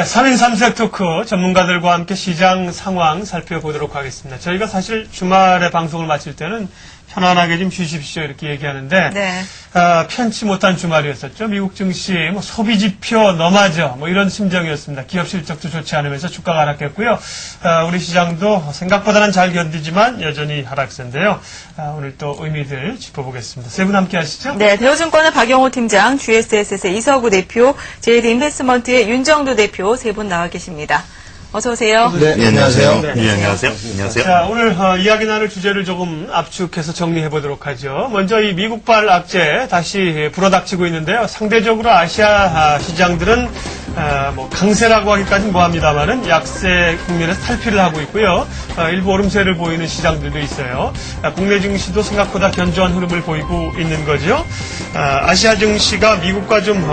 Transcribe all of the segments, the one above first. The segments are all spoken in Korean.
3인 3색 토크 전문가들과 함께 시장 상황 살펴보도록 하겠습니다. 저희가 사실 주말에 방송을 마칠 때는 편안하게 좀 쉬십시오 이렇게 얘기하는데 네. 편치 못한 주말이었었죠. 미국 증시 소비 지표 너마저 이런 심정이었습니다. 기업 실적도 좋지 않으면서 주가가 하락했고요. 우리 시장도 생각보다는 잘 견디지만 여전히 하락세인데요. 오늘 또 의미들 짚어보겠습니다. 세 분 함께 하시죠. 네, 대우증권의 박영호 팀장, GSS의 이서구 대표, JD 인베스트먼트의 윤정도 대표 세 분 나와 계십니다. 어서 오세요. 네, 안녕하세요. 네, 안녕하세요. 안녕하세요. 자, 오늘 이야기 나눌 주제를 조금 압축해서 정리해 보도록 하죠. 먼저 이 미국발 악재 다시 불어닥치고 있는데요. 상대적으로 아시아 시장들은 강세라고 하기까지는 뭐합니다만은 약세 국면에서 탈피를 하고 있고요. 일부 오름세를 보이는 시장들도 있어요. 국내 증시도 생각보다 견조한 흐름을 보이고 있는 거죠. 아시아 증시가 미국과 좀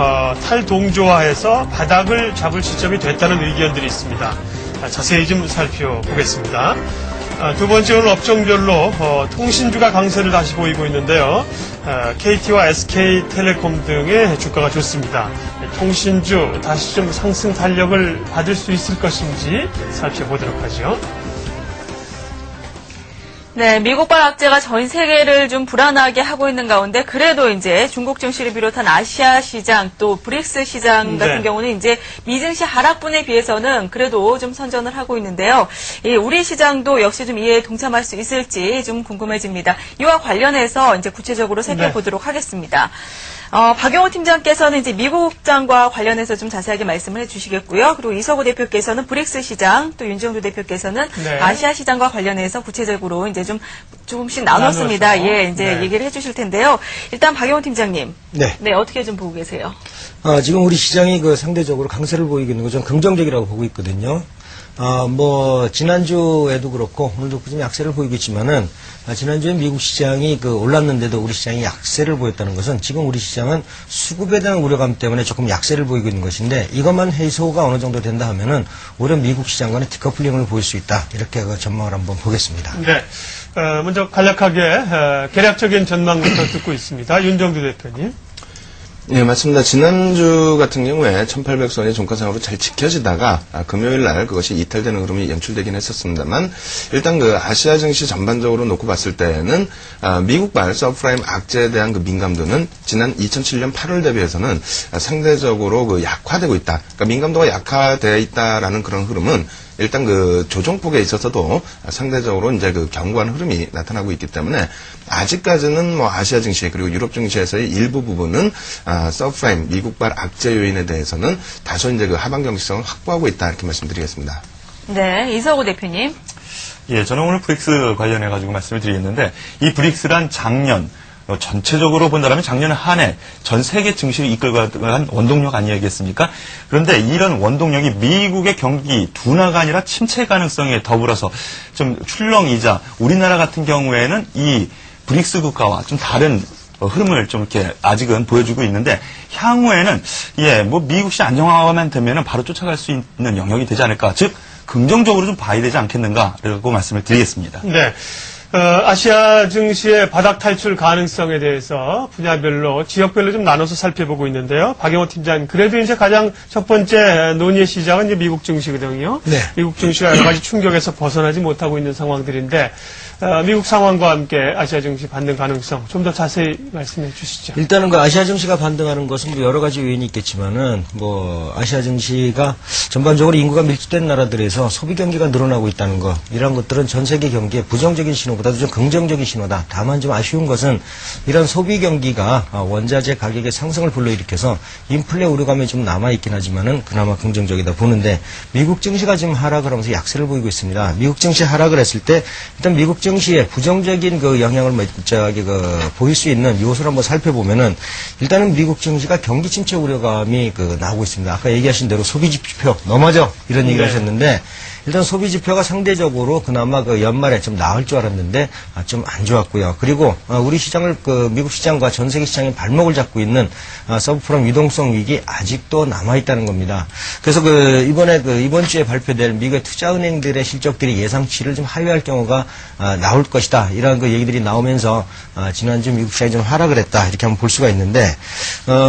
탈동조화해서 바닥을 잡을 시점이 됐다는 의견들이 있습니다. 자세히 좀 살펴보겠습니다. 두 번째 오늘 업종별로 통신주가 강세를 다시 보이고 있는데요. KT와 SK텔레콤 등의 주가가 좋습니다. 통신주 다시 좀 상승 탄력을 받을 수 있을 것인지 살펴보도록 하죠. 네, 미국발 악재가 전 세계를 좀 불안하게 하고 있는 가운데 그래도 이제 중국 증시를 비롯한 아시아 시장 또 브릭스 시장 같은 경우는 이제 미증시 하락분에 비해서는 그래도 좀 선전을 하고 있는데요. 우리 시장도 역시 좀 이에 동참할 수 있을지 좀 궁금해집니다. 이와 관련해서 이제 구체적으로 살펴보도록 하겠습니다. 박영호 팀장께서는 이제 미국장과 관련해서 좀 자세하게 말씀을 해주시겠고요. 그리고 이서구 대표께서는 브릭스 시장, 또 윤정도 대표께서는 아시아 시장과 관련해서 구체적으로 이제 좀 조금씩 나눴습니다. 예, 이제 얘기를 해주실 텐데요. 일단 박영호 팀장님, 네, 어떻게 좀 보고 계세요? 지금 우리 시장이 상대적으로 강세를 보이고 있는 거 좀 긍정적이라고 보고 있거든요. 지난주에도 그렇고, 오늘도 좀 약세를 보이고 있지만은, 지난주에 미국 시장이 올랐는데도 우리 시장이 약세를 보였다는 것은 지금 우리 시장은 수급에 대한 우려감 때문에 조금 약세를 보이고 있는 것인데, 이것만 해소가 어느 정도 된다 하면은, 오히려 미국 시장과는 디커플링을 보일 수 있다. 이렇게 전망을 한번 보겠습니다. 네. 먼저 간략하게, 개략적인 전망부터 듣고 있습니다. 윤정두 대표님. 예, 맞습니다. 지난주 같은 경우에 1800선이 종가상으로 잘 지켜지다가 금요일 날 그것이 이탈되는 흐름이 연출되긴 했었습니다만 일단 아시아 증시 전반적으로 놓고 봤을 때는 미국발 서브프라임 악재에 대한 민감도는 지난 2007년 8월 대비해서는 상대적으로 약화되고 있다. 그러니까 민감도가 약화되어 있다라는 그런 흐름은 일단 조정폭에 있어서도 상대적으로 이제 견고한 흐름이 나타나고 있기 때문에 아직까지는 아시아 증시 그리고 유럽 증시에서의 일부 부분은 서브프라임 미국발 악재 요인에 대해서는 다소 이제 하방 경직성을 확보하고 있다 이렇게 말씀드리겠습니다. 네, 이서구 대표님. 예, 저는 오늘 브릭스 관련해 가지고 말씀을 드리겠는데 이 브릭스란 작년 전체적으로 본다면 작년 한 해 전 세계 증시를 이끌고 간 원동력 아니겠습니까? 그런데 이런 원동력이 미국의 경기 둔화가 아니라 침체 가능성에 더불어서 좀 출렁이자 우리나라 같은 경우에는 이 브릭스 국가와 좀 다른 흐름을 좀 이렇게 아직은 보여주고 있는데 향후에는 미국시 안정화만 되면은 바로 쫓아갈 수 있는 영역이 되지 않을까? 즉 긍정적으로 좀 봐야 되지 않겠는가라고 말씀을 드리겠습니다. 네. 아시아 증시의 바닥 탈출 가능성에 대해서 분야별로, 지역별로 좀 나눠서 살펴보고 있는데요. 박영호 팀장님, 그래도 이제 가장 첫 번째 논의의 시작은 이제 미국 증시거든요. 네. 미국 증시가 여러 가지 충격에서 벗어나지 못하고 있는 상황들인데, 미국 상황과 함께 아시아 증시 반등 가능성 좀 더 자세히 말씀해 주시죠. 일단은 아시아 증시가 반등하는 것은 여러 가지 요인이 있겠지만은 아시아 증시가 전반적으로 인구가 밀집된 나라들에서 소비 경기가 늘어나고 있다는 것, 이런 것들은 전 세계 경기에 부정적인 신호보다도 좀 긍정적인 신호다. 다만 좀 아쉬운 것은 이런 소비 경기가 원자재 가격의 상승을 불러일으켜서 인플레 우려감이 좀 남아있긴 하지만은 그나마 긍정적이다 보는데, 미국 증시가 지금 하락을 하면서 약세를 보이고 있습니다. 미국 증시 하락을 했을 때 일단 미국 증시에 부정적인 영향을 보일 수 있는 요소를 한번 살펴보면은, 일단은 미국 증시가 경기 침체 우려감이 나오고 있습니다. 아까 얘기하신 대로 소비 지표 넘어져 이런 얘기를 하셨는데, 일단 소비 지표가 상대적으로 그나마 그 연말에 좀 나을 줄 알았는데 좀 안 좋았고요. 그리고 우리 시장을 그 미국 시장과 전 세계 시장의 발목을 잡고 있는 서브프라임 유동성 위기 아직도 남아 있다는 겁니다. 그래서 이번에 이번 주에 발표될 미국의 투자은행들의 실적들이 예상치를 좀 하회할 경우가 나올 것이다. 이런 그 얘기들이 나오면서 지난주 미국 시장이 좀 하락을 했다. 이렇게 한번 볼 수가 있는데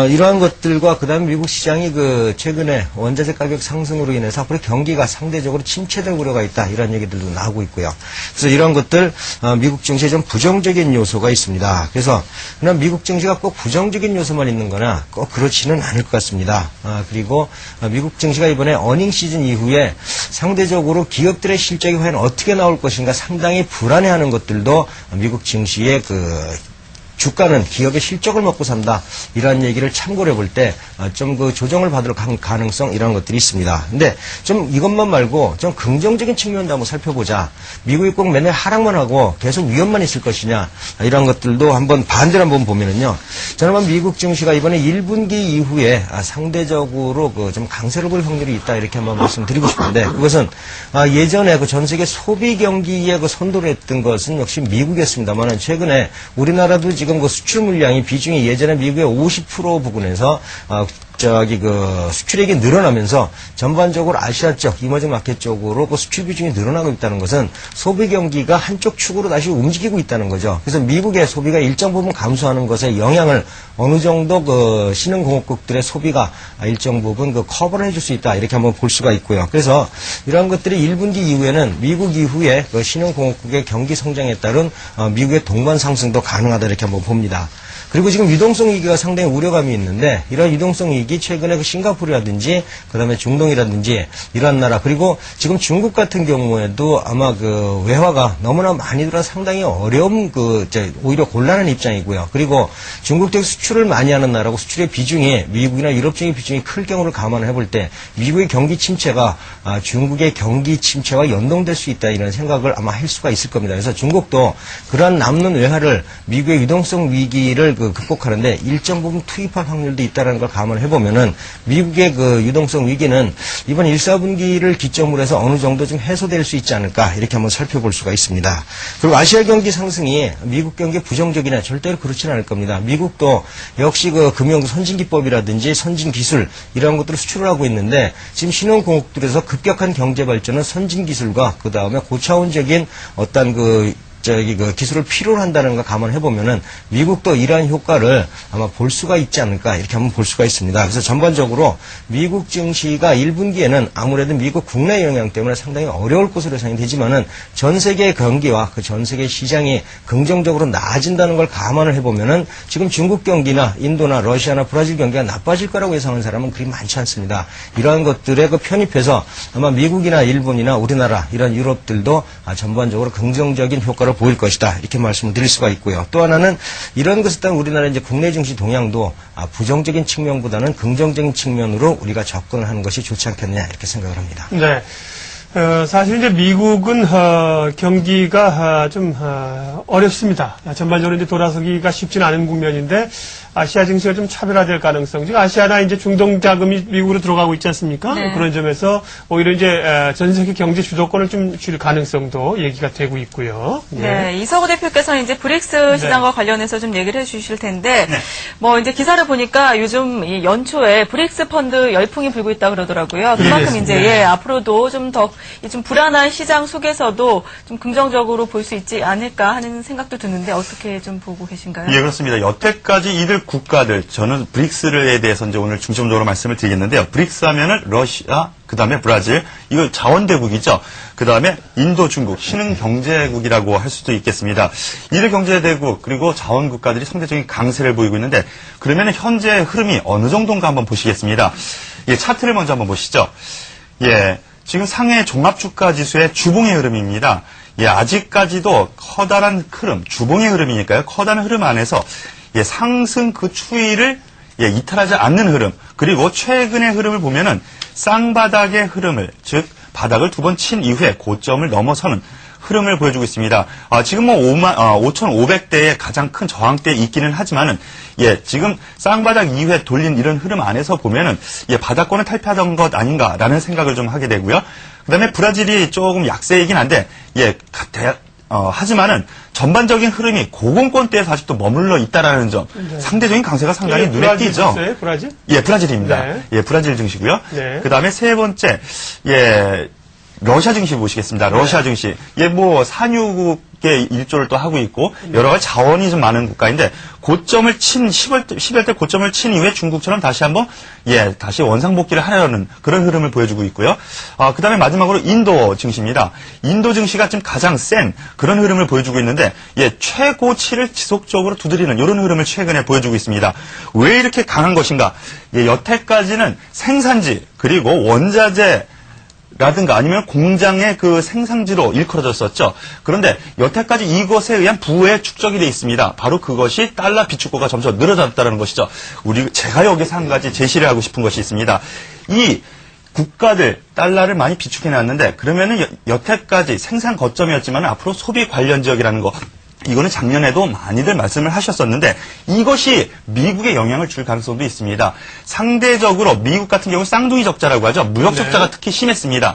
이러한 것들과 그다음에 미국 시장이 최근에 원자재 가격 상승으로 인해서 앞으로 경기가 상대적으로 침체될 우려가 있다. 이런 얘기들도 나오고 있고요. 그래서 이런 것들 미국 증시에 좀 부정적인 요소가 있습니다. 그래서 그냥 미국 증시가 꼭 부정적인 요소만 있는 거나 꼭 그렇지는 않을 것 같습니다. 그리고 미국 증시가 이번에 어닝 시즌 이후에 상대적으로 기업들의 실적이 과연 어떻게 나올 것인가 상당히 불안해하는 것들도 미국 증시의 주가는 기업의 실적을 먹고 산다. 이런 얘기를 참고를 해볼 때, 좀 조정을 받을 가능성, 이런 것들이 있습니다. 근데 좀 이것만 말고 좀 긍정적인 측면도 한번 살펴보자. 미국이 꼭 맨날 하락만 하고 계속 위험만 있을 것이냐. 이런 것들도 한번 반대로 한번 보면은요. 저는 미국 증시가 이번에 1분기 이후에 상대적으로 좀 강세를 볼 확률이 있다. 이렇게 한번 말씀드리고 싶은데, 그것은 예전에 전 세계 소비 경기에 선도를 했던 것은 역시 미국이었습니다만, 최근에 우리나라도 지금 수출 물량이 비중이 예전에 미국의 50% 부근에서 수출액이 늘어나면서 전반적으로 아시아 쪽, 이머징 마켓 쪽으로 수출 비중이 늘어나고 있다는 것은 소비 경기가 한쪽 축으로 다시 움직이고 있다는 거죠. 그래서 미국의 소비가 일정 부분 감소하는 것에 영향을 어느 정도 신흥공업국들의 소비가 일정 부분 커버를 해줄 수 있다. 이렇게 한번 볼 수가 있고요. 그래서 이러한 것들이 1분기 이후에는 미국 이후에 신흥공업국의 경기 성장에 따른 미국의 동반 상승도 가능하다. 이렇게 한번 봅니다. 그리고 지금 유동성 위기가 상당히 우려감이 있는데 이런 유동성 위기 최근에 싱가포르라든지 그다음에 중동이라든지 이런 나라 그리고 지금 중국 같은 경우에도 아마 외화가 너무나 많이 들어 상당히 어려움 오히려 곤란한 입장이고요. 그리고 중국 쪽 수출을 많이 하는 나라고 수출의 비중이 미국이나 유럽 쪽의 비중이 클 경우를 감안을 해볼 때 미국의 경기 침체가 중국의 경기 침체와 연동될 수 있다 이런 생각을 아마 할 수가 있을 겁니다. 그래서 중국도 그러한 남는 외화를 미국의 유동성 위기를 극복하는데 일정 부분 투입할 확률도 있다는 걸 감안을 해보면은 미국의 유동성 위기는 이번 1, 4분기를 기점으로 해서 어느 정도 좀 해소될 수 있지 않을까 이렇게 한번 살펴볼 수가 있습니다. 그리고 아시아 경기 상승이 미국 경기에 부정적이냐 절대로 그렇지는 않을 겁니다. 미국도 역시 금융 선진기법이라든지 선진기술 이런 것들을 수출을 하고 있는데 지금 신흥공업들에서 급격한 경제 발전은 선진기술과 그 다음에 고차원적인 어떤 기술을 필요로 한다는 걸 감안해보면은 미국도 이러한 효과를 아마 볼 수가 있지 않을까 이렇게 한번 볼 수가 있습니다. 그래서 전반적으로 미국 증시가 1분기에는 아무래도 미국 국내 영향 때문에 상당히 어려울 것으로 예상이 되지만은 전 세계 경기와 전 세계 시장이 긍정적으로 나아진다는 걸 감안을 해보면은 지금 중국 경기나 인도나 러시아나 브라질 경기가 나빠질 거라고 예상하는 사람은 그리 많지 않습니다. 이러한 것들에 편입해서 아마 미국이나 일본이나 우리나라 이런 유럽들도 전반적으로 긍정적인 효과를 보일 것이다. 이렇게 말씀을 드릴 수가 있고요. 또 하나는 이런 것에 따른 우리나라 국내 증시 동향도 부정적인 측면보다는 긍정적인 측면으로 우리가 접근을 하는 것이 좋지 않겠냐 이렇게 생각을 합니다. 네. 사실 이제 미국은 경기가 좀 어렵습니다. 전반적으로 이제 돌아서기가 쉽지는 않은 국면인데 아시아 증시가 좀 차별화될 가능성. 지금 아시아나 이제 중동 자금이 미국으로 들어가고 있지 않습니까? 네. 그런 점에서 오히려 이제 전 세계 경제 주도권을 좀 줄 가능성도 얘기가 되고 있고요. 네, 이서구 대표께서는 이제 브릭스 시장과 관련해서 좀 얘기를 해주실 텐데, 이제 기사를 보니까 요즘 이 연초에 브릭스 펀드 열풍이 불고 있다 그러더라고요. 그만큼 이제 앞으로도 좀 더 좀 불안한 시장 속에서도 좀 긍정적으로 볼 수 있지 않을까 하는 생각도 드는데 어떻게 좀 보고 계신가요? 예, 그렇습니다. 여태까지 이들 국가들 저는 브릭스에 대해서 이제 오늘 중점적으로 말씀을 드리겠는데요. 브릭스 하면은 러시아, 그 다음에 브라질, 이거 자원대국이죠. 그 다음에 인도, 중국, 신흥경제국이라고 할 수도 있겠습니다. 이들 경제대국, 그리고 자원국가들이 상대적인 강세를 보이고 있는데, 그러면 현재 흐름이 어느 정도인가 한번 보시겠습니다. 예, 차트를 먼저 한번 보시죠. 예, 지금 상해 종합주가지수의 주봉의 흐름입니다. 예, 아직까지도 커다란 흐름, 주봉의 흐름이니까요. 커다란 흐름 안에서 예, 상승 그 추이를 예, 이탈하지 않는 흐름, 그리고 최근의 흐름을 보면은 쌍바닥의 흐름을, 즉 바닥을 두 번 친 이후에 고점을 넘어서는 흐름을 보여주고 있습니다. 지금 뭐 5,500대의 가장 큰 저항대에 있기는 하지만은, 예, 지금 쌍바닥 이후에 돌린 이런 흐름 안에서 보면은, 예, 바닥권을 탈피하던 것 아닌가라는 생각을 좀 하게 되고요. 그 다음에 브라질이 조금 약세이긴 한데, 예, 하지만은 전반적인 흐름이 고공권대에서 아직도 머물러 있다라는 점, 상대적인 강세가 상당히 예, 눈에 띄죠. 브라질? 예, 브라질입니다. 네. 예, 브라질 증시고요. 네. 그 다음에 세 번째, 예, 러시아 증시 보시겠습니다. 러시아 증시. 예, 뭐, 산유국의 일조를 또 하고 있고, 여러 가지 자원이 좀 많은 국가인데, 고점을 친, 10월 때 고점을 친 이후에 중국처럼 다시 한번, 예, 다시 원상복귀를 하려는 그런 흐름을 보여주고 있고요. 그 다음에 마지막으로 인도 증시입니다. 인도 증시가 지금 가장 센 그런 흐름을 보여주고 있는데, 예, 최고치를 지속적으로 두드리는 이런 흐름을 최근에 보여주고 있습니다. 왜 이렇게 강한 것인가? 예, 여태까지는 생산지, 그리고 원자재, 라든가 아니면 공장의 그 생산지로 일컬어졌었죠. 그런데 여태까지 이것에 의한 부의 축적이 돼 있습니다. 바로 그것이 달러 비축고가 점점 늘어졌다는 것이죠. 제가 여기서 한 가지 제시를 하고 싶은 것이 있습니다. 이 국가들 달러를 많이 비축해 놨는데 그러면은 여태까지 생산 거점이었지만 앞으로 소비 관련 지역이라는 거 이거는 작년에도 많이들 말씀을 하셨었는데 이것이 미국에 영향을 줄 가능성도 있습니다. 상대적으로 미국 같은 경우 쌍둥이 적자라고 하죠. 무역 적자가 특히 심했습니다.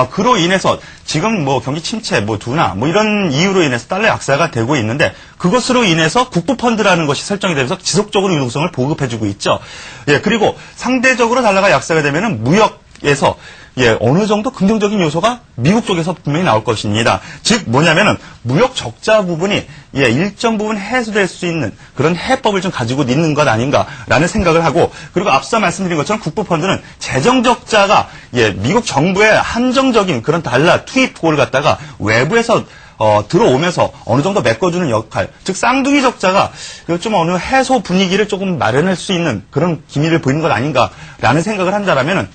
그로 인해서 지금 뭐 경기 침체, 뭐 둔화, 뭐 이런 이유로 인해서 달러 약세가 되고 있는데 그것으로 인해서 국부펀드라는 것이 설정이 되면서 지속적으로 유동성을 보급해주고 있죠. 예, 그리고 상대적으로 달러가 약세가 되면은 무역에서 예, 어느 정도 긍정적인 요소가 미국 쪽에서 분명히 나올 것입니다. 즉, 뭐냐면은, 무역 적자 부분이, 예, 일정 부분 해소될 수 있는 그런 해법을 좀 가지고 있는 것 아닌가라는 생각을 하고, 그리고 앞서 말씀드린 것처럼 국부펀드는 재정 적자가, 예, 미국 정부의 한정적인 그런 달러 투입고를 갖다가 외부에서 들어오면서 어느 정도 메꿔주는 역할, 즉 쌍둥이 적자가 좀 어느 해소 분위기를 조금 마련할 수 있는 그런 기미를 보이는 것 아닌가라는 생각을 한다라면은,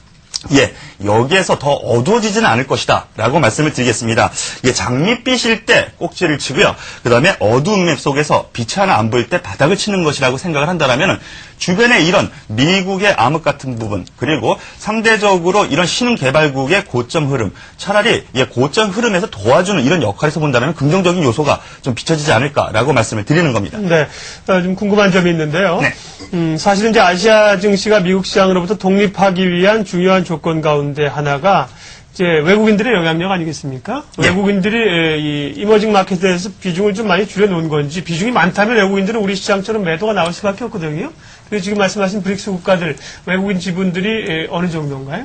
예, 여기에서 더 어두워지지는 않을 것이다 라고 말씀을 드리겠습니다. 예, 장밋빛일 때 꼭지를 치고요. 그 다음에 어두운 맵 속에서 빛이 하나 안 보일 때 바닥을 치는 것이라고 생각을 한다면 주변에 이런 미국의 암흑 같은 부분 그리고 상대적으로 이런 신흥개발국의 고점 흐름 차라리 예, 고점 흐름에서 도와주는 이런 역할에서 본다면 긍정적인 요소가 좀 비춰지지 않을까라고 말씀을 드리는 겁니다. 네, 좀 궁금한 점이 있는데요. 네. 사실은 이제 아시아 증시가 미국 시장으로부터 독립하기 위한 중요한 조건 가운데 하나가 이제 외국인들의 영향력 아니겠습니까? 네. 외국인들이 이 이머징 마켓에 대해서 비중을 좀 많이 줄여놓은 건지 비중이 많다면 외국인들은 우리 시장처럼 매도가 나올 수밖에 없거든요. 그리고 지금 말씀하신 브릭스 국가들 외국인 지분들이 어느 정도인가요?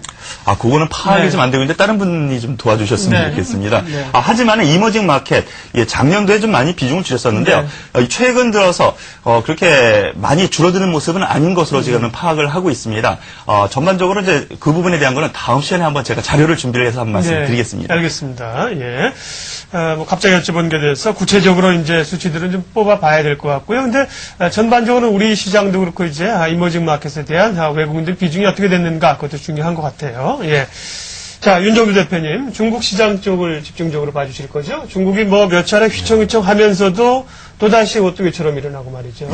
그거는 파악이 네. 좀 안 되고 있는데 다른 분이 좀 도와주셨으면 네. 좋겠습니다. 네. 하지만 이머징 마켓, 예, 작년도에 좀 많이 비중을 줄였었는데요. 최근 들어서 그렇게 많이 줄어드는 모습은 아닌 것으로 지금 파악을 하고 있습니다. 전반적으로 이제 그 부분에 대한 거는 다음 시간에 한번 제가 자료를 준비를 해서 한번 말씀드리겠습니다. 알겠습니다. 예. 뭐 갑자기 여쭤본 게 돼서 구체적으로 이제 수치들은 좀 뽑아봐야 될 것 같고요. 근데 전반적으로 우리 시장도 그렇고 이제 이머징 마켓에 대한 외국인들 비중이 어떻게 됐는가 그것도 중요한 것 같아요. 예. 자, 윤정주 대표님, 중국 시장 쪽을 집중적으로 봐주실 거죠? 중국이 뭐 몇 차례 휘청휘청 하면서도 또다시 오뚜기처럼 일어나고 말이죠.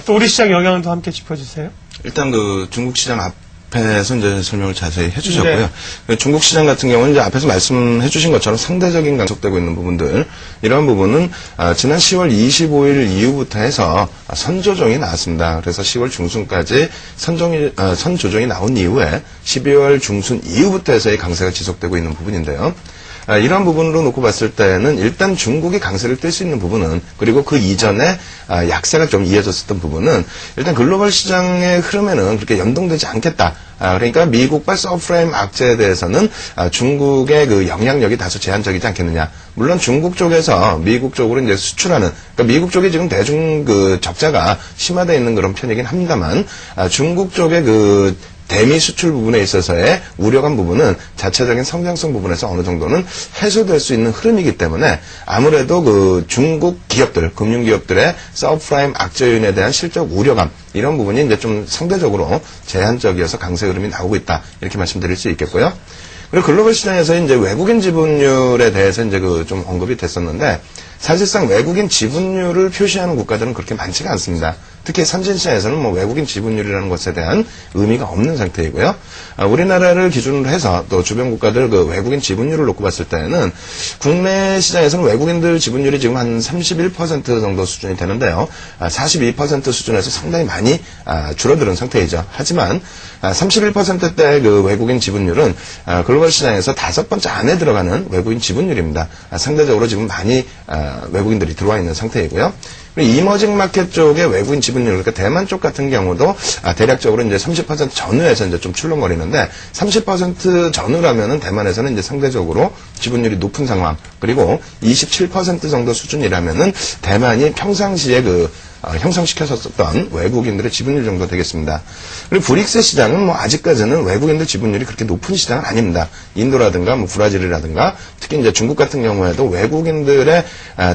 또 우리 시장 영향도 함께 짚어주세요. 일단 그 중국 시장 앞에서 이제 설명을 자세히 해주셨고요. 중국 시장 같은 경우는 이제 앞에서 말씀해주신 것처럼 상대적인 강속되고 있는 부분들 이러한 부분은 지난 10월 25일 이후부터 해서 선조정이 나왔습니다. 그래서 10월 중순까지 선조정이 나온 이후에 12월 중순 이후부터 해서의 강세가 지속되고 있는 부분인데요. 이러한 부분으로 놓고 봤을 때는 일단 중국이 강세를 띨 수 있는 부분은 그리고 그 이전에 약세가 좀 이어졌었던 부분은 일단 글로벌 시장의 흐름에는 그렇게 연동되지 않겠다. 그러니까 미국발 서브프라임 악재에 대해서는 중국의 그 영향력이 다소 제한적이지 않겠느냐. 물론 중국 쪽에서 미국 쪽으로 이제 수출하는, 그러니까 미국 쪽에 지금 대중 그 적자가 심화되어 있는 그런 편이긴 합니다만, 중국 쪽의 그 대미 수출 부분에 있어서의 우려감 부분은 자체적인 성장성 부분에서 어느 정도는 해소될 수 있는 흐름이기 때문에 아무래도 그 중국 기업들, 금융기업들의 서브프라임 악재 요인에 대한 실적 우려감 이런 부분이 이제 좀 상대적으로 제한적이어서 강세 흐름이 나오고 있다 이렇게 말씀드릴 수 있겠고요. 그리고 글로벌 시장에서 이제 외국인 지분율에 대해서 이제 그 좀 언급이 됐었는데 사실상 외국인 지분율을 표시하는 국가들은 그렇게 많지가 않습니다. 특히 선진시장에서는 뭐 외국인 지분율이라는 것에 대한 의미가 없는 상태이고요. 우리나라를 기준으로 해서 또 주변 국가들 그 외국인 지분율을 놓고 봤을 때는 국내 시장에서는 외국인들 지분율이 지금 한 31% 정도 수준이 되는데요. 42% 수준에서 상당히 많이 줄어드는 상태이죠. 하지만 31%대 그 외국인 지분율은 글로벌 시장에서 5번째 안에 들어가는 외국인 지분율입니다. 상대적으로 지금 많이 외국인들이 들어와 있는 상태이고요. 이머징 마켓 쪽의 외국인 지분율, 그러니까 대만 쪽 같은 경우도 대략적으로 이제 30% 전후에서 이제 좀 출렁거리는데 30% 전후라면은 대만에서는 이제 상대적으로 지분율이 높은 상황, 그리고 27% 정도 수준이라면은 대만이 평상시에 형성시켰었던 외국인들의 지분율 정도 되겠습니다. 그리고 브릭스 시장은 뭐 아직까지는 외국인들 지분율이 그렇게 높은 시장은 아닙니다. 인도라든가 뭐 브라질이라든가 특히 이제 중국 같은 경우에도 외국인들의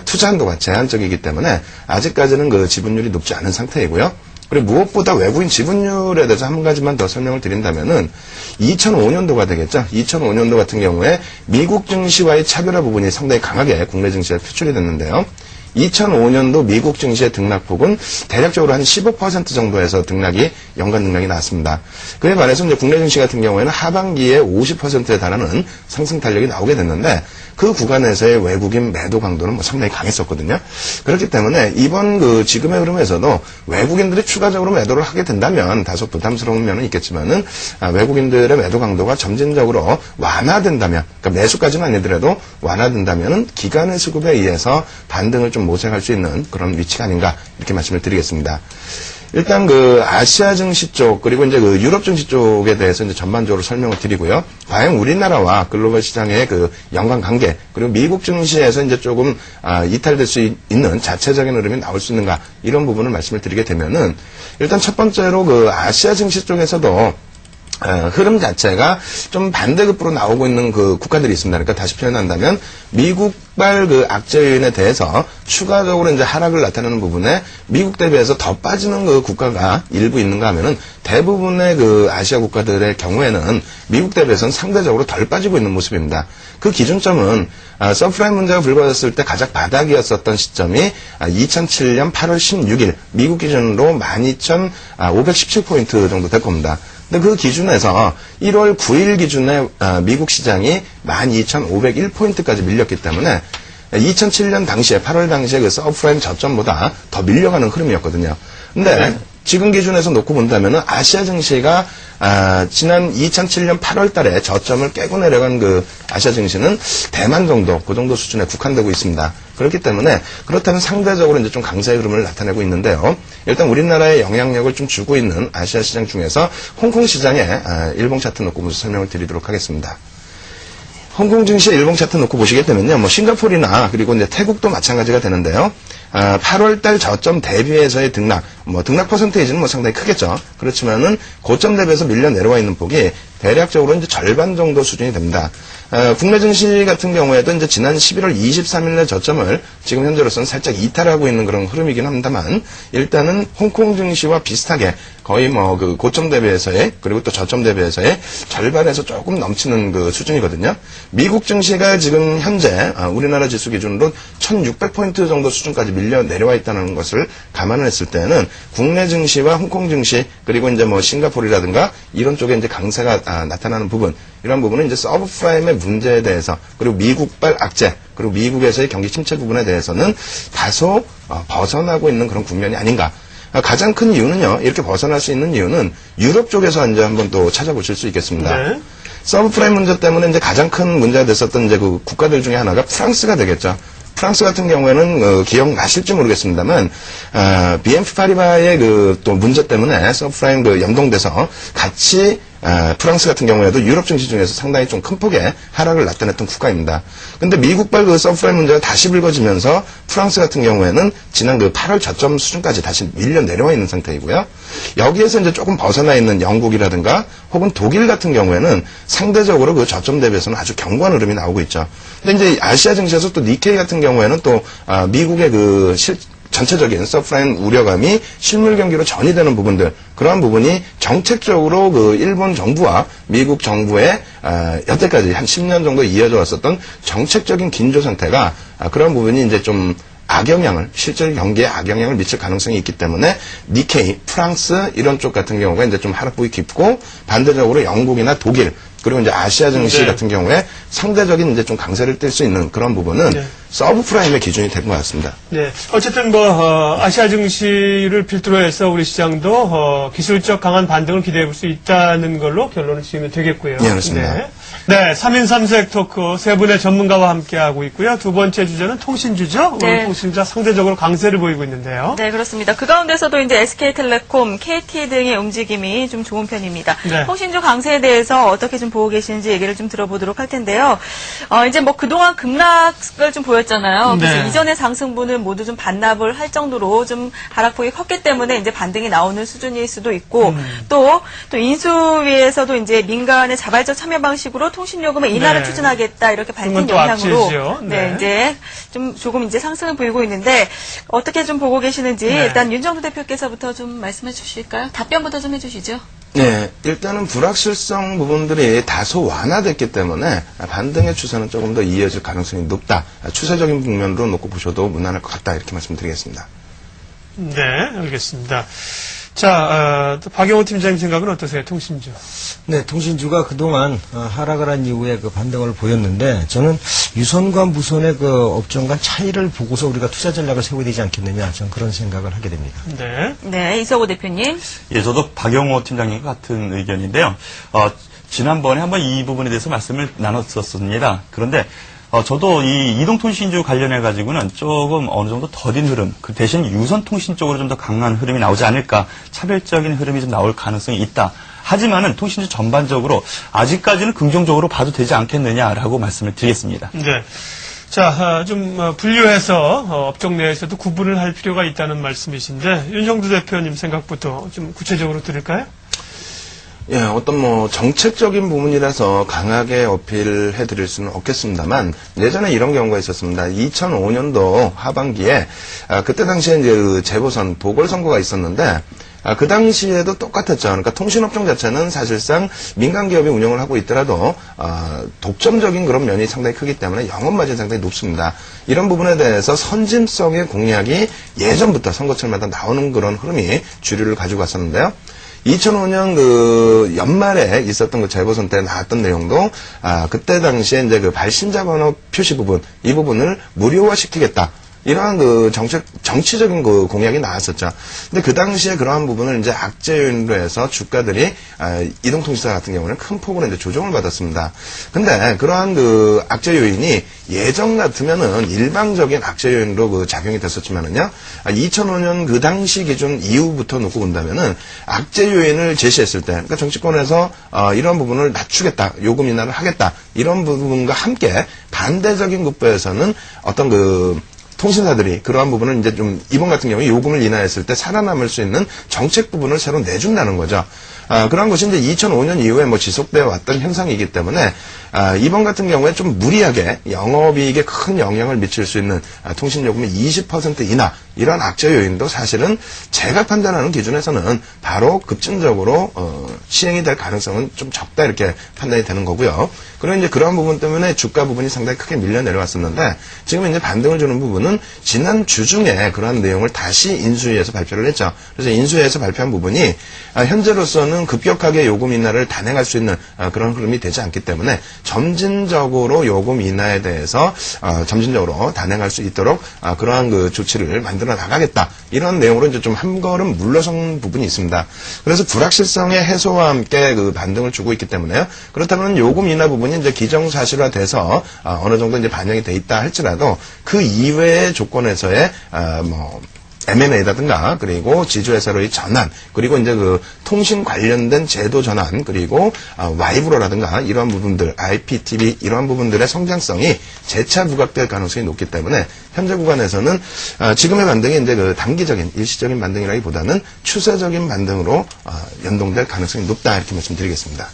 투자 한도가 제한적이기 때문에 아직까지는 그 지분율이 높지 않은 상태이고요. 그리고 무엇보다 외국인 지분율에 대해서 한 가지만 더 설명을 드린다면은 2005년도가 되겠죠. 2005년도 같은 경우에 미국 증시와의 차별화 부분이 상당히 강하게 국내 증시에 표출이 됐는데요. 2005년도 미국 증시의 등락폭은 대략적으로 한 15% 정도에서 연간 등락이 나왔습니다. 그에 반해서 이제 국내 증시 같은 경우에는 하반기에 50%에 달하는 상승 탄력이 나오게 됐는데 그 구간에서의 외국인 매도 강도는 뭐 상당히 강했었거든요. 그렇기 때문에 이번 지금의 흐름에서도 외국인들이 추가적으로 매도를 하게 된다면 다소 부담스러운 면은 있겠지만은 외국인들의 매도 강도가 점진적으로 완화된다면, 그러니까 매수까지는 아니더라도 완화된다면은 기관의 수급에 의해서 반등을 좀 모색할 수 있는 그런 위치가 아닌가 이렇게 말씀을 드리겠습니다. 일단 아시아 증시 쪽 그리고 이제 유럽 증시 쪽에 대해서 이제 전반적으로 설명을 드리고요. 과연 우리나라와 글로벌 시장의 연관 관계 그리고 미국 증시에서 이제 조금 이탈될 수 있는 자체적인 흐름이 나올 수 있는가 이런 부분을 말씀을 드리게 되면은 일단 첫 번째로 아시아 증시 쪽에서도 흐름 자체가 좀 반대급부로 나오고 있는 국가들이 있습니다. 그러니까 다시 표현한다면 미국발 악재 요인에 대해서 추가적으로 이제 하락을 나타내는 부분에 미국 대비해서 더 빠지는 국가가 일부 있는가 하면은 대부분의 아시아 국가들의 경우에는 미국 대비해서는 상대적으로 덜 빠지고 있는 모습입니다. 그 기준점은 서프라임 문제가 불거졌을 때 가장 바닥이었었던 시점이 2007년 8월 16일 미국 기준으로 12,517포인트 정도 될 겁니다. 근데 그 기준에서 1월 9일 기준에 미국 시장이 12,501포인트까지 밀렸기 때문에 2007년 당시에 8월 당시에 서프라임 저점보다 더 밀려가는 흐름이었거든요. 근데 지금 기준에서 놓고 본다면은 아시아 증시가 지난 2007년 8월 달에 저점을 깨고 내려간 아시아 증시는 대만 정도, 그 정도 수준에 국한되고 있습니다. 그렇기 때문에 그렇다면 상대적으로 이제 좀 강세의 흐름을 나타내고 있는데요. 일단 우리나라의 영향력을 좀 주고 있는 아시아 시장 중에서 홍콩 시장의 일봉 차트 놓고 설명을 드리도록 하겠습니다. 홍콩 증시의 일봉 차트 놓고 보시게 되면요. 뭐 싱가포르나 그리고 이제 태국도 마찬가지가 되는데요. 8월 달 저점 대비해서의 등락 퍼센테이지는 뭐 상당히 크겠죠. 그렇지만은 고점 대비해서 밀려 내려와 있는 폭이 대략적으로 이제 절반 정도 수준이 됩니다. 국내 증시 같은 경우에도 이제 지난 11월 23일날 저점을 지금 현재로서는 살짝 이탈하고 있는 그런 흐름이긴 합니다만 일단은 홍콩 증시와 비슷하게 거의 고점 대비해서의 그리고 또 저점 대비해서의 절반에서 조금 넘치는 수준이거든요. 미국 증시가 지금 현재 우리나라 지수 기준으로 1,600포인트 정도 수준까지 밀려 내려와 있다는 것을 감안을 했을 때는 국내 증시와 홍콩 증시 그리고 이제 싱가포르라든가 이런 쪽에 이제 강세가 나타나는 부분 이런 부분은 이제 서브프라임의 문제에 대해서 그리고 미국발 악재 그리고 미국에서의 경기 침체 부분에 대해서는 다소 벗어나고 있는 그런 국면이 아닌가. 가장 큰 이유는요. 이렇게 벗어날 수 있는 이유는 유럽 쪽에서 이제 한번 또 찾아보실 수 있겠습니다. 네. 서브프라임 문제 때문에 이제 가장 큰 문제가 됐었던 이제 국가들 중에 하나가 프랑스가 되겠죠. 프랑스 같은 경우에는 기억나실지 모르겠습니다만 BNP 파리바의 또 문제 때문에 서브프라임 연동돼서 같이 프랑스 같은 경우에도 유럽 증시 중에서 상당히 좀 큰 폭의 하락을 나타냈던 국가입니다. 근데 미국발 서브프라임 문제가 다시 불거지면서 프랑스 같은 경우에는 지난 8월 저점 수준까지 다시 밀려 내려와 있는 상태이고요. 여기에서 이제 조금 벗어나 있는 영국이라든가 혹은 독일 같은 경우에는 상대적으로 저점 대비해서는 아주 견고한 흐름이 나오고 있죠. 근데 이제 아시아 증시에서 또 니케이 같은 경우에는 또 미국의 전체적인 서프라임 우려감이 실물 경기로 전이되는 부분들 그러한 부분이 정책적으로 일본 정부와 미국 정부의 여태까지 한 10년 정도 이어져 왔었던 정책적인 긴조 상태가 그런 부분이 이제 좀 악영향을 실제 경기에 악영향을 미칠 가능성이 있기 때문에 니케이, 프랑스 이런 쪽 같은 경우가 이제 좀 하락폭이 깊고 반대적으로 영국이나 독일 그리고 이제 아시아 증시 네. 같은 경우에 상대적인 이제 좀 강세를 띨 수 있는 그런 부분은 네. 서브프라임의 기준이 된 것 같습니다. 네. 어쨌든 아시아 증시를 필두로 해서 우리 시장도 기술적 강한 반등을 기대해 볼 수 있다는 걸로 결론을 지으면 되겠고요. 네, 그렇습니다. 네. 네, 3인 3색 토크 세 분의 전문가와 함께하고 있고요. 두 번째 주제는 통신주죠. 네. 오늘 통신주가 상대적으로 강세를 보이고 있는데요. 네, 그렇습니다. 그 가운데서도 이제 SK텔레콤, KT 등의 움직임이 좀 좋은 편입니다. 네. 통신주 강세에 대해서 어떻게 좀 보고 계시는지 얘기를 좀 들어보도록 할 텐데요. 이제 뭐 그동안 급락을 좀 보였잖아요. 그래서 네. 이전의 상승분은 모두 좀 반납을 할 정도로 좀 하락폭이 컸기 때문에 이제 반등이 나오는 수준일 수도 있고 또 인수위에서도 이제 민간의 자발적 참여 방식으로 통신요금의 인하를 네. 추진하겠다 이렇게 밝힌 그건 또 영향으로 악재죠. 네. 이제 좀 조금 이제 상승을 보이고 있는데 어떻게 좀 보고 계시는지 네. 일단 윤정수 대표께서부터 좀 말씀해 주실까요? 답변부터 좀 해주시죠. 네, 일단은 불확실성 부분들이 다소 완화됐기 때문에 반등의 추세는 조금 더 이어질 가능성이 높다. 추세적인 국면으로 놓고 보셔도 무난할 것 같다. 이렇게 말씀드리겠습니다. 네, 알겠습니다. 자, 또 박영호 팀장님 생각은 어떠세요? 통신주. 네, 통신주가 그동안 하락을 한 이후에 그 반등을 보였는데 저는 유선과 무선의 그 업종 간 차이를 보고서 우리가 투자 전략을 세워야 되지 않겠느냐 저는 그런 생각을 하게 됩니다. 네. 네, 이석호 대표님. 예, 저도 박영호 팀장님과 같은 의견인데요. 지난번에 한번 이 부분에 대해서 말씀을 나눴었습니다. 그런데 저도 이 이동통신주 관련해가지고는 조금 어느 정도 더딘 흐름, 그 대신 유선통신 쪽으로 좀 더 강한 흐름이 나오지 않을까, 차별적인 흐름이 좀 나올 가능성이 있다. 하지만은 통신주 전반적으로 아직까지는 긍정적으로 봐도 되지 않겠느냐라고 말씀을 드리겠습니다. 네. 자, 좀 분류해서 업종 내에서도 구분을 할 필요가 있다는 말씀이신데 윤정수 대표님 생각부터 좀 구체적으로 들을까요? 예, 어떤 정책적인 부분이라서 강하게 어필해 드릴 수는 없겠습니다만, 예전에 이런 경우가 있었습니다. 2005년도 하반기에, 그때 당시에 이제 그 재보선 보궐선거가 있었는데, 그 당시에도 똑같았죠. 그러니까 통신업종 자체는 사실상 민간 기업이 운영을 하고 있더라도 독점적인 그런 면이 상당히 크기 때문에 영업마진이 상당히 높습니다. 이런 부분에 대해서 선진성의 공약이 예전부터 선거철마다 나오는 그런 흐름이 주류를 가지고 왔었는데요. 2005년 그 연말에 있었던 그 재보선 때 나왔던 내용도 그때 당시에 이제 그 발신자 번호 표시 부분 이 부분을 무료화시키겠다. 이러한 그 정치적인 그 공약이 나왔었죠. 근데 그 당시에 그러한 부분을 이제 악재 요인으로 해서 주가들이 이동통신사 같은 경우는 큰 폭으로 이제 조정을 받았습니다. 근데 그러한 그 악재 요인이 예전 같으면은 일방적인 악재 요인으로 그 작용이 됐었지만은요, 2005년 그 당시 기준 이후부터 놓고 본다면은 악재 요인을 제시했을 때, 그러니까 정치권에서 이런 부분을 낮추겠다, 요금 인하를 하겠다, 이런 부분과 함께 반대적인 국부에서는 어떤 그 통신사들이 그러한 부분을 이제 좀 이번 같은 경우에 요금을 인하했을 때 살아남을 수 있는 정책 부분을 새로 내준다는 거죠. 그런 것이 이제 2005년 이후에 지속되어 왔던 현상이기 때문에 이번 같은 경우에 좀 무리하게 영업이익에 큰 영향을 미칠 수 있는 통신요금의 20% 인하 이런 악재 요인도 사실은 제가 판단하는 기준에서는 바로 급진적으로 시행이 될 가능성은 좀 적다 이렇게 판단이 되는 거고요. 그리고 이제 그러한 부분 때문에 주가 부분이 상당히 크게 밀려 내려왔었는데 지금 이제 반등을 주는 부분은 지난 주 중에 그러한 내용을 다시 인수위에서 발표를 했죠. 그래서 인수위에서 발표한 부분이 현재로서는 급격하게 요금 인하를 단행할 수 있는 그런 흐름이 되지 않기 때문에 점진적으로 요금 인하에 대해서 점진적으로 단행할 수 있도록 그러한 그 조치를 만들어 나가겠다 이런 내용으로 이제 좀 한 걸음 물러선 부분이 있습니다. 그래서 불확실성의 해소와 함께 그 반등을 주고 있기 때문에요. 그렇다면 요금 인하 부분이 이제 기정사실화돼서 어느 정도 이제 반영이 돼 있다 할지라도 그 이외의 조건에서의 M&A라든가 그리고 지주회사로의 전환 그리고 이제 그 통신 관련된 제도 전환 그리고 와이브로라든가 이러한 부분들 IPTV 이러한 부분들의 성장성이 재차 부각될 가능성이 높기 때문에 현재 구간에서는 지금의 반등이 이제 그 단기적인 일시적인 반등이라기보다는 추세적인 반등으로 연동될 가능성이 높다 이렇게 말씀드리겠습니다.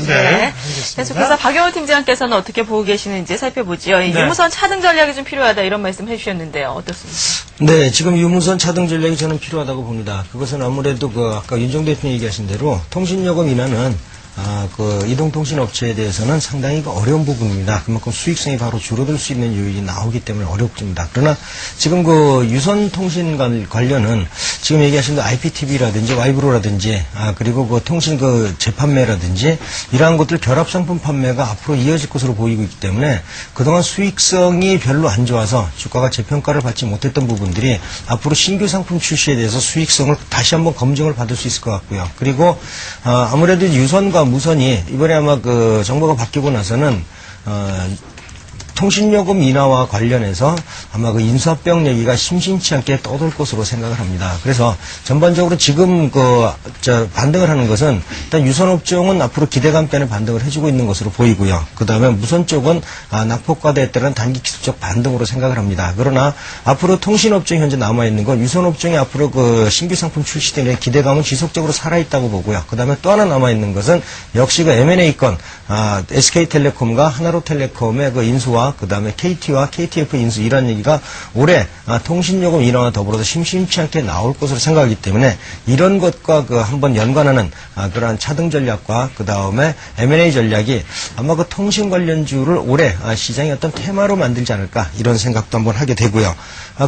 네. 계속해서 박영호 팀장께서는 어떻게 보고 계시는지 살펴보죠. 네. 유무선 차등 전략이 좀 필요하다 이런 말씀 해주셨는데요. 어떻습니까? 네, 지금 유무선 차등 전략이 저는 필요하다고 봅니다. 그것은 아무래도 아까 윤정 대표님 얘기하신 대로 통신요금 인하는 그 이동통신 업체에 대해서는 상당히 어려운 부분입니다. 그만큼 수익성이 바로 줄어들 수 있는 요인이 나오기 때문에 어렵습니다. 그러나 지금 그 유선통신 관련은 지금 얘기하신 그 IPTV라든지 와이브로라든지 그리고 그 통신 그 재판매라든지 이러한 것들 결합상품 판매가 앞으로 이어질 것으로 보이고 있기 때문에 그동안 수익성이 별로 안 좋아서 주가가 재평가를 받지 못했던 부분들이 앞으로 신규 상품 출시에 대해서 수익성을 다시 한번 검증을 받을 수 있을 것 같고요. 그리고 아무래도 유선과 무선이 이번에 아마 그 정부가 바뀌고 나서는 통신요금 인하와 관련해서 아마 그 인수합병 얘기가 심심치 않게 떠돌 것으로 생각을 합니다. 그래서 전반적으로 지금 반등을 하는 것은 일단 유선업종은 앞으로 기대감 때문에 반등을 해주고 있는 것으로 보이고요. 그 다음에 무선 쪽은 낙폭과대에 따른 단기 기술적 반등으로 생각을 합니다. 그러나 앞으로 통신업종이 현재 남아있는 건 유선업종이 앞으로 그 신규 상품 출시 때문에 기대감은 지속적으로 살아있다고 보고요. 그 다음에 또 하나 남아있는 것은 역시 그 M&A 건 SK텔레콤과 하나로텔레콤의 그 인수와 그 다음에 KT와 KTF 인수 이런 얘기가 올해 통신요금 인하와 더불어서 심심치 않게 나올 것으로 생각하기 때문에 이런 것과 그 한번 연관하는 그러한 차등 전략과 그 다음에 M&A 전략이 아마 그 통신 관련주를 올해 시장의 어떤 테마로 만들지 않을까 이런 생각도 한번 하게 되고요.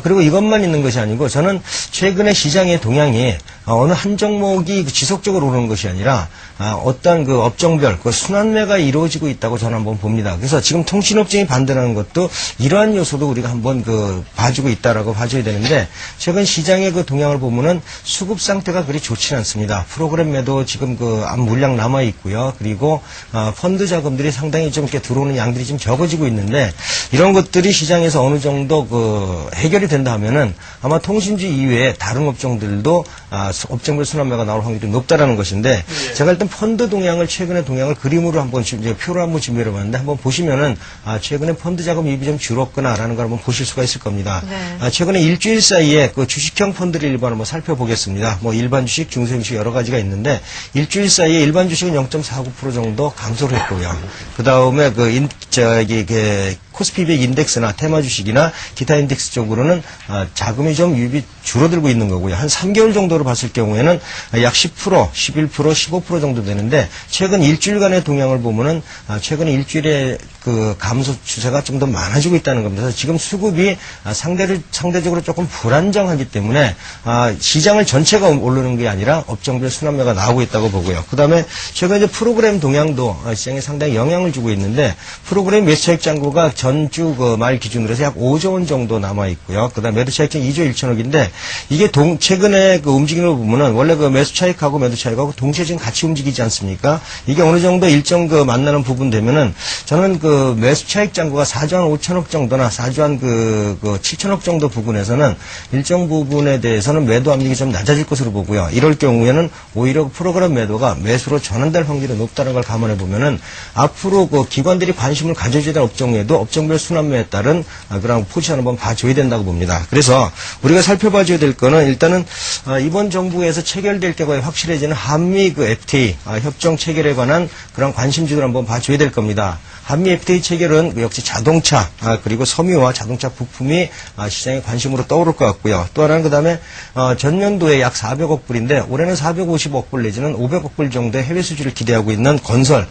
그리고 이것만 있는 것이 아니고 저는 최근에 시장의 동향이 어느 한 종목이 지속적으로 오르는 것이 아니라 어떤 그 업종별 그 순환매가 이루어지고 있다고 저는 한번 봅니다. 그래서 지금 통신업종이 반등하는 것도 이러한 요소도 우리가 한번 그 봐주고 있다라고 봐줘야 되는데 최근 시장의 그 동향을 보면은 수급 상태가 그리 좋지는 않습니다. 프로그램 매도 지금 그 물량 남아 있고요. 그리고 펀드 자금들이 상당히 좀 이렇게 들어오는 양들이 좀 적어지고 있는데 이런 것들이 시장에서 어느 정도 그 해결이 된다 하면은 아마 통신주 이외에 다른 업종들도 업종별 순환매가 나올 확률이 높다라는 것인데 제가 일단 펀드 동향을 최근의 동향을 그림으로 한번 이제 표로 한번 준비해 봤는데 한번 보시면은 최근에 펀드 자금 이익이 좀 줄었구나라는 걸 한번 보실 수가 있을 겁니다. 네. 최근에 일주일 사이에 그 주식형 펀드를 일반 한번 살펴보겠습니다. 뭐 일반 주식, 중소형주식 여러 가지가 있는데 일주일 사이에 일반 주식은 0.49% 정도 감소를 했고요. 그 다음에 코스피 100 인덱스나 테마 주식이나 기타 인덱스 쪽으로는 자금이 좀 유입이 줄어들고 있는 거고요. 한 3개월 정도로 봤을 경우에는 약 10%, 11%, 15% 정도 되는데 최근 일주일간의 동향을 보면은 최근 일주일에 그 감소 추세가 좀 더 많아지고 있다는 겁니다. 그래서 지금 수급이 상대적으로 조금 불안정하기 때문에 시장을 전체가 오르는 게 아니라 업종별 순환매가 나오고 있다고 보고요. 그 다음에 최근 이제 프로그램 동향도 시장에 상당히 영향을 주고 있는데 프로그램 매수차익 잔고가 전주 그 말 기준으로 해서 약 5조 원 정도 남아 있고요. 그 다음에 매도차익은 2조 1천억인데 이게 최근에 그 움직임을 보면은 원래 그 매수차익하고 매도차익하고 동시에 지금 같이 움직이지 않습니까? 이게 어느 정도 일정 그 만나는 부분 되면은 저는 그 매수차익 잔고가 4조 한 5천억 정도나 4조 한 7천억 정도 부분에서는 일정 부분에 대해서는 매도 압력이 좀 낮아질 것으로 보고요. 이럴 경우에는 오히려 프로그램 매도가 매수로 전환될 확률이 높다는 걸 감안해 보면은 앞으로 그 기관들이 관심을 가져줘야 될 업종에도 업종별 순환매에 따른 그런 포지션 한번 봐줘야 된다고 봅니다. 그래서 우리가 살펴봐줘야 될 거는 일단은 이번 정부에서 체결될 경우에 확실해지는 한미 그 FTA 협정 체결에 관한 그런 관심주들 한번 봐줘야 될 겁니다. 한미 FTA 체결은 역시 자동차 그리고 섬유와 자동차 부품이 시장의 관심으로 떠오를 것 같고요. 또 하나는 그다음에 전년도에 약 400억 불인데 올해는 450억 불 내지는 500억 불 정도의 해외 수주를 기대하고 있는 건설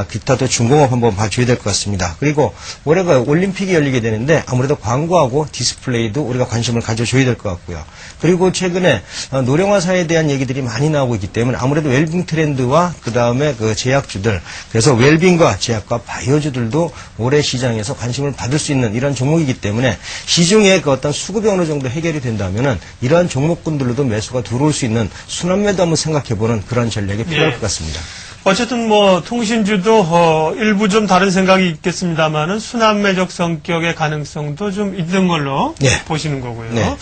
기타도 중공업 한번 봐줘야 될 것 같습니다. 그리고 올해가 올림픽이 열리게 되는데 아무래도 광고하고 디스플레이도 우리가 관심을 가져줘야 될 것 같고요. 그리고 최근에 노령화사에 대한 얘기들이 많이 나오고 있기 때문에 아무래도 웰빙 트렌드와 그 다음에 그 제약주들 그래서 웰빙과 제약과 바이오주들도 올해 시장에서 관심을 받을 수 있는 이런 종목이기 때문에 시중에 그 어떤 수급이 어느 정도 해결이 된다면은 이러한 종목군들로도 매수가 들어올 수 있는 순환매도 한번 생각해보는 그런 전략이 필요할 것 같습니다. 어쨌든 뭐 통신주도 일부 좀 다른 생각이 있겠습니다만은 순환매적 성격의 가능성도 좀 있는 걸로 보시는 거고요. 네.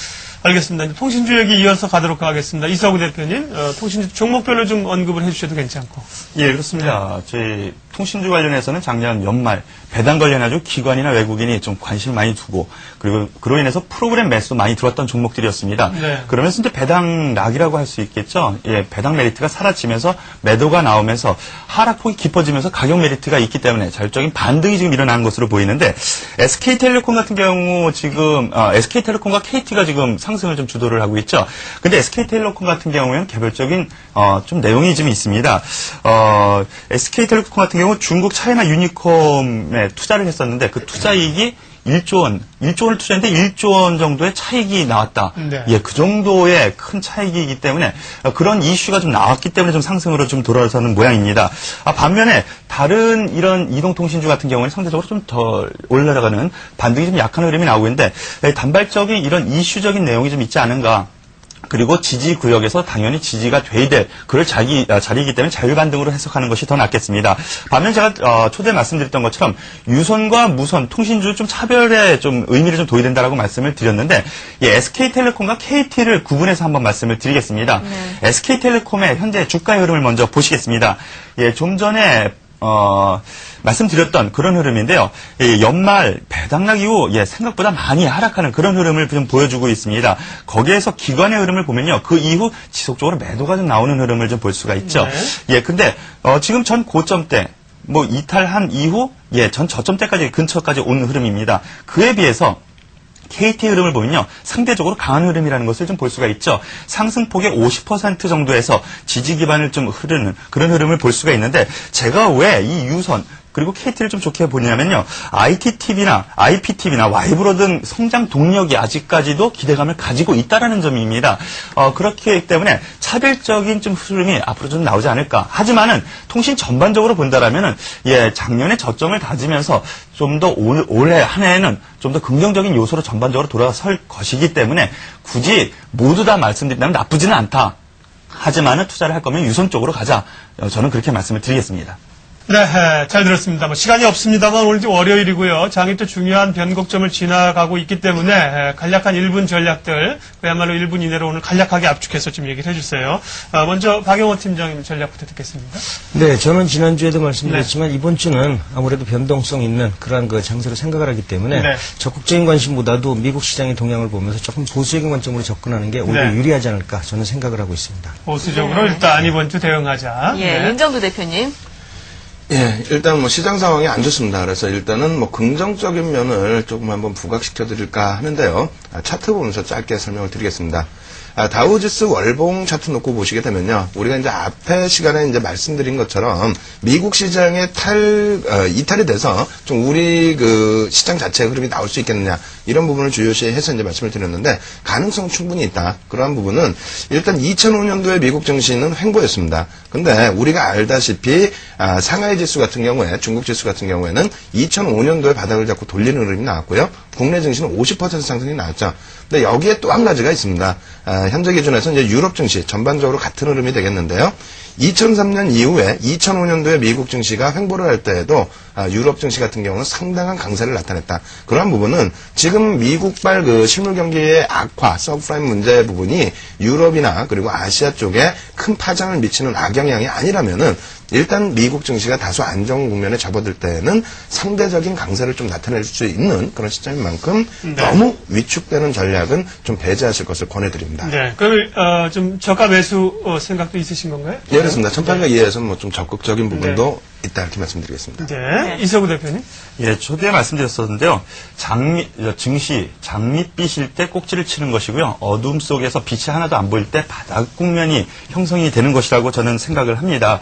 알겠습니다. 이제 통신주 얘기 이어서 가도록 하겠습니다. 이사구 대표님, 통신주 종목별로 좀 언급을 해주셔도 괜찮고. 예, 그렇습니다. 저희 통신주 관련해서는 작년 연말 배당 관련해가지고 기관이나 외국인이 좀 관심을 많이 두고 그리고 그로 인해서 프로그램 매수도 많이 들어왔던 종목들이었습니다. 네. 그러면서 이제 배당 락이라고 할 수 있겠죠. 예, 배당 메리트가 사라지면서 매도가 나오면서 하락폭이 깊어지면서 가격 메리트가 있기 때문에 자율적인 반등이 지금 일어나는 것으로 보이는데 SK텔레콤 같은 경우 지금 SK텔레콤과 KT가 지금 상승을 좀 주도를 하고 있죠. 근데 SK텔레콤 같은 경우에는 개별적인 좀 내용이 좀 있습니다. SK텔레콤 같은 경우 중국 차이나 유니콤에 투자를 했었는데 그 투자이익이 1조 원을 투자했는데 1조 원 정도의 차익이 나왔다. 네. 예, 그 정도의 큰 차익이기 때문에 그런 이슈가 좀 나왔기 때문에 좀 상승으로 좀 돌아서는 모양입니다. 반면에 다른 이런 이동통신주 같은 경우는 상대적으로 좀 더 올라가는 반등이 좀 약한 흐름이 나오고 있는데 단발적인 이런 이슈적인 내용이 좀 있지 않은가. 그리고 지지 구역에서 당연히 지지가 돼야 될 그럴 자리이기 때문에 자율반등으로 해석하는 것이 더 낫겠습니다. 반면 제가 초대 말씀드렸던 것처럼 유선과 무선 통신주 좀 차별에 좀 의미를 좀 둬야 된다라고 말씀을 드렸는데 SK텔레콤과 KT를 구분해서 한번 말씀을 드리겠습니다. SK텔레콤의 현재 주가의 흐름을 먼저 보시겠습니다. 좀 전에 말씀드렸던 그런 흐름인데요. 연말 배당락 이후 생각보다 많이 하락하는 그런 흐름을 좀 보여주고 있습니다. 거기에서 기관의 흐름을 보면요. 그 이후 지속적으로 매도가 좀 나오는 흐름을 좀 볼 수가 있죠. 근데 지금 전 고점대 이탈한 이후 전 저점대까지 근처까지 온 흐름입니다. 그에 비해서 KT 흐름을 보면요. 상대적으로 강한 흐름이라는 것을 좀 볼 수가 있죠. 상승폭의 50% 정도에서 지지 기반을 좀 흐르는 그런 흐름을 볼 수가 있는데 제가 왜 이 유선 그리고 KT를 좀 좋게 보냐면요. IPTV나 와이브로 등 성장 동력이 아직까지도 기대감을 가지고 있다라는 점입니다. 그렇기 때문에 차별적인 좀 흐름이 앞으로 좀 나오지 않을까. 하지만은 통신 전반적으로 본다라면은 작년에 저점을 다지면서 좀 더 올해 한 해에는 좀 더 긍정적인 요소로 전반적으로 돌아설 것이기 때문에 굳이 모두 다 말씀드린다면 나쁘지는 않다. 하지만은 투자를 할 거면 유선 쪽으로 가자. 저는 그렇게 말씀을 드리겠습니다. 네, 잘 들었습니다. 시간이 없습니다만 오늘 월요일이고요. 장이 또 중요한 변곡점을 지나가고 있기 때문에 간략한 1분 전략들, 그야말로 1분 이내로 오늘 간략하게 압축해서 좀 얘기를 해주세요. 먼저 박영호 팀장님 전략부터 듣겠습니다. 네, 저는 지난주에도 말씀드렸지만 이번 주는 아무래도 변동성 있는 그러한 그 장세로 생각을 하기 때문에 적극적인 관심보다도 미국 시장의 동향을 보면서 조금 보수적인 관점으로 접근하는 게 오히려 유리하지 않을까 저는 생각을 하고 있습니다. 보수적으로 일단 이번 주 대응하자. 윤정두 대표님. 일단 시장 상황이 안 좋습니다. 그래서 일단은 긍정적인 면을 조금 한번 부각시켜 드릴까 하는데요. 차트 보면서 짧게 설명을 드리겠습니다. 다우지수 월봉 차트 놓고 보시게 되면요. 우리가 이제 앞에 시간에 이제 말씀드린 것처럼 미국 시장의 이탈이 돼서 좀 우리 그 시장 자체의 흐름이 나올 수 있겠느냐. 이런 부분을 주요시해서 이제 말씀을 드렸는데 가능성 충분히 있다. 그러한 부분은 일단 2005년도에 미국 증시는 횡보였습니다. 근데 우리가 알다시피 상하이 지수 같은 경우에 중국 지수 같은 경우에는 2005년도에 바닥을 잡고 돌리는 흐름이 나왔고요. 국내 증시는 50% 상승이 나왔죠. 근데 여기에 또 한 가지가 있습니다. 현재 기준에서 이제 유럽 증시 전반적으로 같은 흐름이 되겠는데요. 2003년 이후에 2005년도에 미국 증시가 횡보를 할 때에도 유럽 증시 같은 경우는 상당한 강세를 나타냈다. 그러한 부분은 지금 미국발 그 실물 경기의 악화, 서브프라임 문제 부분이 유럽이나 그리고 아시아 쪽에 큰 파장을 미치는 악영향이 아니라면은 일단 미국 증시가 다소 안정 국면에 접어들 때에는 상대적인 강세를 좀 나타낼 수 있는 그런 시점인 만큼 너무 위축되는 전략은 좀 배제하실 것을 권해드립니다. 네, 그럼 좀 저가 매수 생각도 있으신 건가요? 예, 그렇습니다. 1802에서 좀 적극적인 부분도 있다 이렇게 말씀드리겠습니다. 네, 이석우 대표님. 초대에 말씀드렸었는데요. 증시, 장밋빛일 때 꼭지를 치는 것이고요. 어둠 속에서 빛이 하나도 안 보일 때 바닥 국면이 형성이 되는 것이라고 저는 생각을 합니다.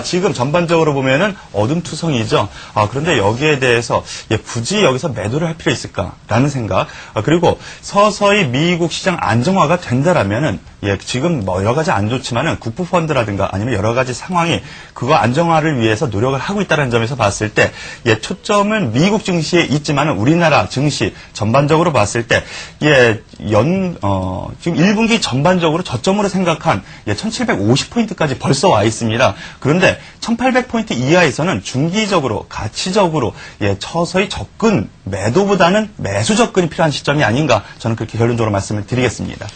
지금 전반적으로 보면은 어둠투성이죠. 그런데 여기에 대해서 굳이 여기서 매도를 할 필요 있을까라는 생각. 그리고 서서히 미국 시장 안정화가 된다라면은 지금 여러 가지 안 좋지만은 국부펀드라든가 아니면 여러 가지 상황이 그거 안정화를 위해서 노력을 하고 있다는 점에서 봤을 때 초점은 미국 증시에 있지만은 우리나라 증시 전반적으로 봤을 때 지금 1분기 전반적으로 저점으로 생각한 1750포인트까지 벌써 와 있습니다. 그런데 1800포인트 이하에서는 중기적으로 가치적으로 서서히 접근 매도보다는 매수 접근이 필요한 시점이 아닌가 저는 그렇게 결론적으로 말씀을 드리겠습니다.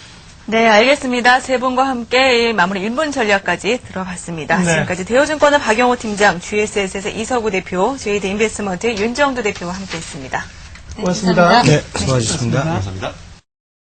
네, 알겠습니다. 세 분과 함께 마무리 1분 전략까지 들어봤습니다. 네. 지금까지 대우증권의 박영호 팀장, GSS에서 이석우 대표, JD 인베스트먼트 윤정두 대표와 함께했습니다. 고맙습니다. 네, 수고하셨습니다. 감사합니다.